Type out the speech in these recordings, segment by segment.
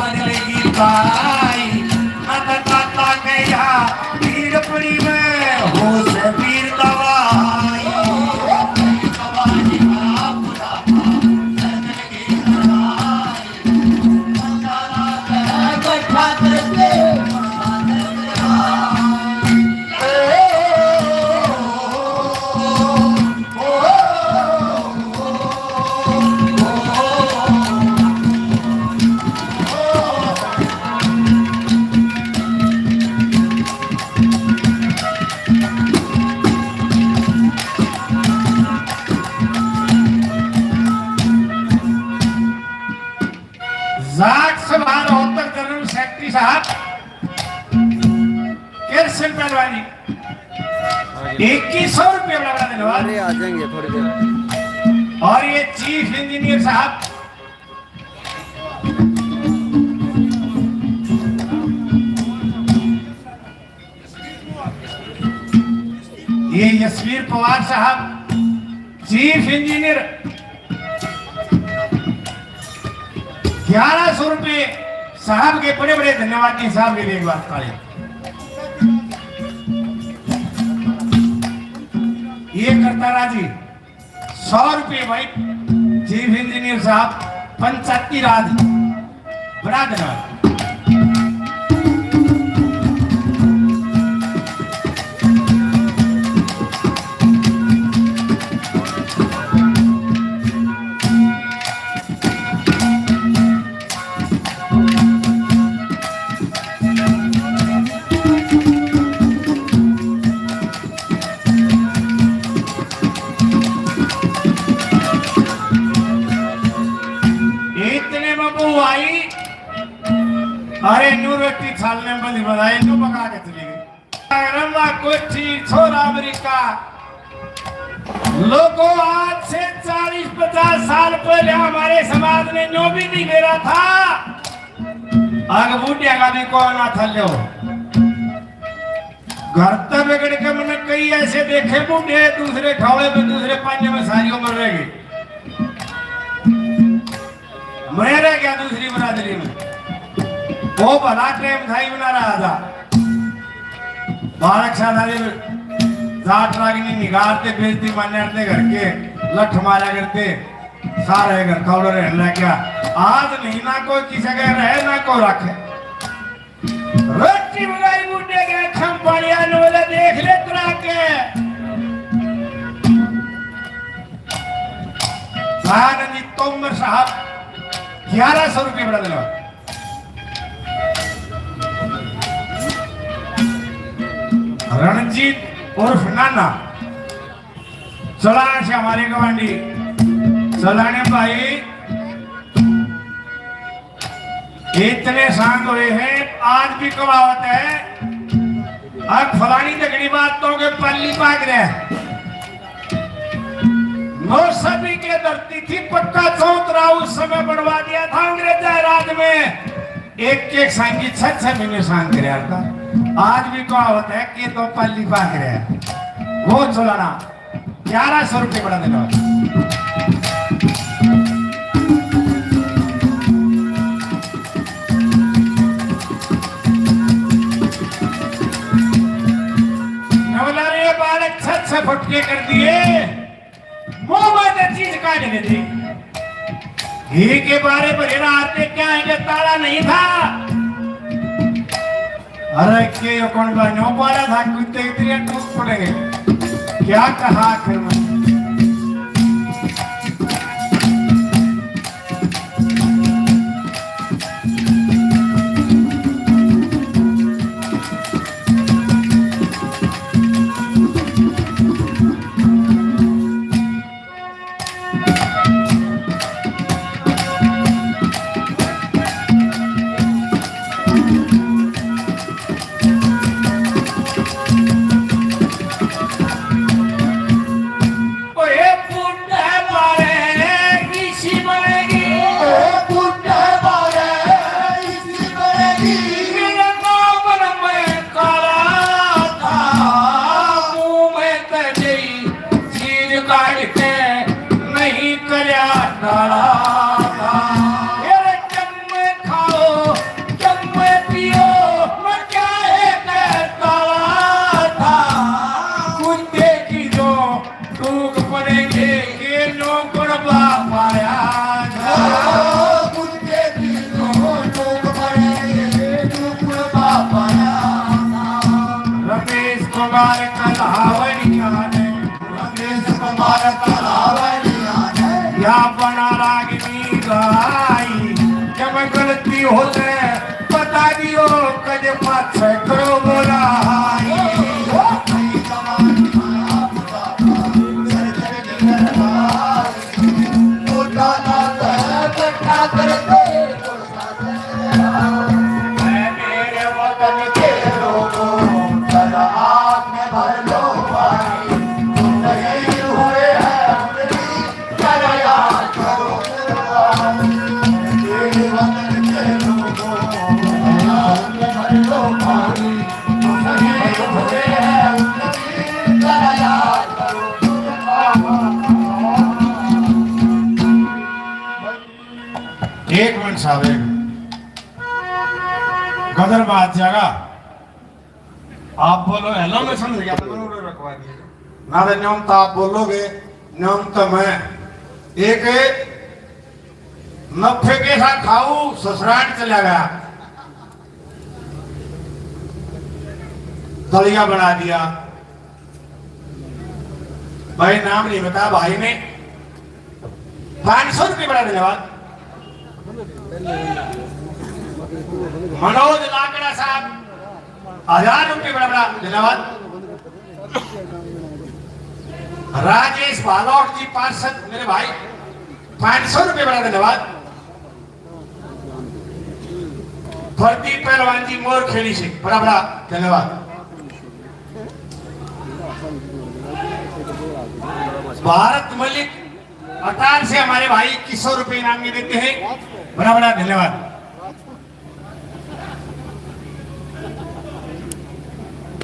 बदलेगी भाई ताता गया वीर पड़ी में हो से वीर दवाई साहब किरसन पहलवानी 2100 रुपये बड़ा धन्यवाद आ जाएंगे थोड़ी देर। और ये चीफ इंजीनियर साहब ये यशवीर पवार साहब चीफ इंजीनियर 1100 रुपये साहब के बड़े बड़े धन्यवाद जी साहब के लिए एक बात काले ये करता राजी 100 रुपये भाई चीफ इंजीनियर साहब पंचायती राज बड़ा धन्यवाद। अरे यूनिवर्सिटी छालने बंद बधाई तो पका के चली गई रंगा कोठी छोरा अमेरिका लोगों आज से 40-50 साल पहले हमारे समाज ने नो भी नहीं मेरा था आग बूटिया का भी कौन ना था लो घर तक बिगड़ के मैंने कई ऐसे देखे बूढ़े दूसरे ठावे में दूसरे पानी में सारी उम्र रह गई मैं रह गया दूसरी बरादरी में वो भला टाइम था ही बना रहा था बालक शादी जाट रागनी निगारते बेचती मान्यते घर के लठ मारा करते सारे घर खौड़ रहना क्या आज नहीं ना कोई किसी के रहे ना को रखे रोटी बनाई बूढ़े के खम पानिया नोले देख ले तुरा के सानंदी तोमर साहब 1100 रुपये बड़ा दिला रणजीत उर्फ नाना चलाने से हमारे गवांडी चलाने भाई इतने शांत हुए हैं आज भी कमावत है अब फलानी तगड़ी बातों के पल्ली पाग रहे नो सभी के धरती थी पक्का चौतरा उस समय बनवा दिया था अंग्रेज राज में एक सांगी 6 महीने सांग रहा था आज भी कहावत है कि तो पल्ली पाग रहे वो चलाना 1100 रुपये बड़ा देना बालक 6 फटके कर दिए मोहम्मद चीज काट दी घी के बारे पर आते क्या है ताला नहीं था अरे के कौन बनो पारा था कुत्ते इतने टूट पड़ेंगे क्या कहा आखिर में कुमार कलावनिया ने नंदेश कुमार कलावनिया ने या बना रागिनी गाई जब गलती होते बता दियो कद पाछ करो बोलाई मेरे वतन के लोगों जरा आग में भर लो भाई तुम शहीद हुए हैं जरा याद करो मेरे वतन के लोगों आग में भर लो भाई तुम शहीद हुए हैं जरा याद करो एक मिनट साहब गदर बात जागा आप बोलो हेलो मैं समझ गया तो रखवा दिए ना तो नियम तो आप बोलोगे नियम तो मैं एक नफे के साथ खाऊ ससुराल चला गया दलिया बना दिया भाई नाम नहीं बता भाई ने 500 रुपये बड़ा धन्यवाद मनोज लाकड़ा साहब 1000 रुपये बड़ा बड़ा धन्यवाद राजेश भालौट जी पार्षद मेरे भाई 500 रुपये बड़ा धन्यवाद प्रदीप पहलवान जी मोर खेड़ी से बड़ा बड़ा धन्यवाद भारत मलिक अटार से हमारे भाई 2100 रुपये इनाम में देते हैं बड़ा बड़ा धन्यवाद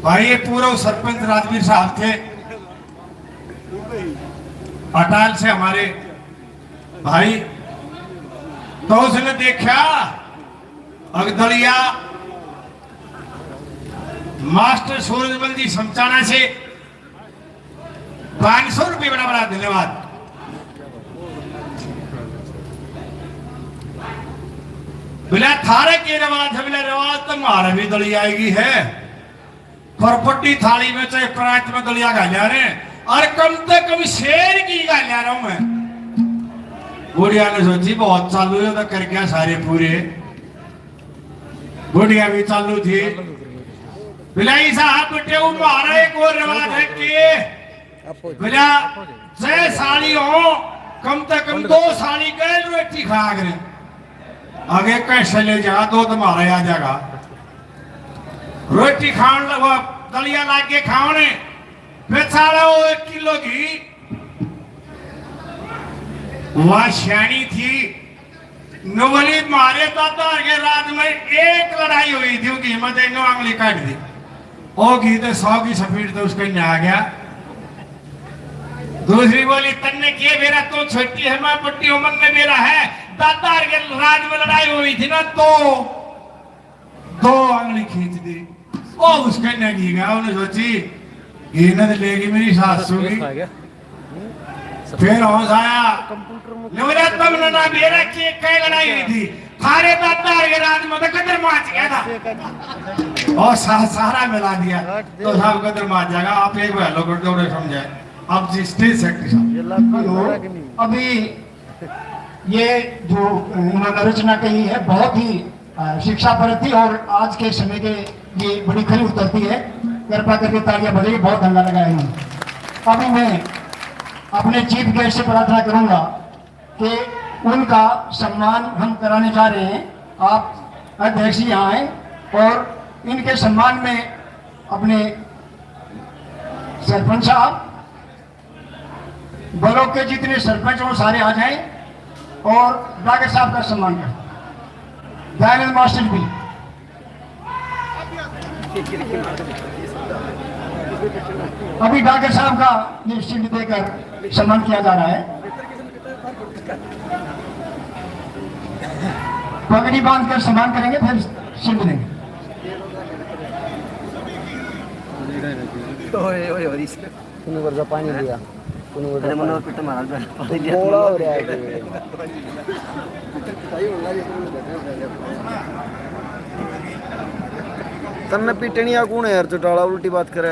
भाई ये पूर्व सरपंच राजवीर साहब थे अटाल से हमारे भाई तो उसने देखा अगदलिया मास्टर सूरजमल जी समचाना से 500 रुपये बड़ा बड़ा धन्यवाद बिना थारे के रवाज बिना रवाज तो हमारा भी दलिया आएगी है परपट्टी थाली में चाहे प्रांत में दलिया गालिया रहे और कम से कम शेर की गालिया रहा हूं मैं बुढ़िया ने सोची बहुत चालू है तो कर गया सारे पूरे बुढ़िया भी चालू थी बिलाई साहब बेटे हमारा एक और रवाज है कि बिना छह साड़ी हो कम से कम 2 साड़ी गए रोटी खा करे आगे कैसे ले जा दो तुम्हारा आ जाएगा रोटी खान लगो दलिया लाके खाओने बेचारा वो 1 किलो घी वह श्याणी थी नवली मारे दादा के रात में एक लड़ाई हुई थी घी में नो आंगली काट दी ओ घी तो 100 की स्पीड तो उसके आ गया दूसरी बोली तन्ने के मेरा तो छोटी है मैं पट्टी उम्र में मेरा है दादा के राज में लड़ाई हुई थी ना तो 2 आंगली खींच दी ओ उसके न घी गया उन्हें सोची घी न लेगी मेरी सासू की फिर होश आया नवरा तब ना मेरा के कई लड़ाई हुई थी थारे दादा के राज में तो कदर माच गया था और सहारा मिला दिया तो साहब कदर माच जाएगा आप एक बार लोग दौड़े समझाए अब जी स्टेज सेक्रेटरी अभी ये जो उन्होंने रचना कही है बहुत ही शिक्षाप्रद थी और आज के समय के ये बड़ी खरी उतरती है कृपा करके तालियां बजाइए बहुत धन्ना लगाया इन्होंने अभी मैं अपने चीफ गेस्ट से प्रार्थना करूंगा कि उनका सम्मान हम कराने जा रहे हैं आप अध्यक्ष यहाँ आए और इनके सम्मान में अपने सरपंच साहब ब्लॉक के जितने सरपंच वो सारे आ जाएं और डॉक्टर साहब का सम्मान करें दयानंद मास्टर भी अभी डॉक्टर साहब का ये शील्ड देकर सम्मान किया जा रहा है पगड़ी बांधकर सम्मान करेंगे फिर शील्ड देंगे पानी दिया तन्ने पीटनिया कौन है यार चौटाला उल्टी बात करे।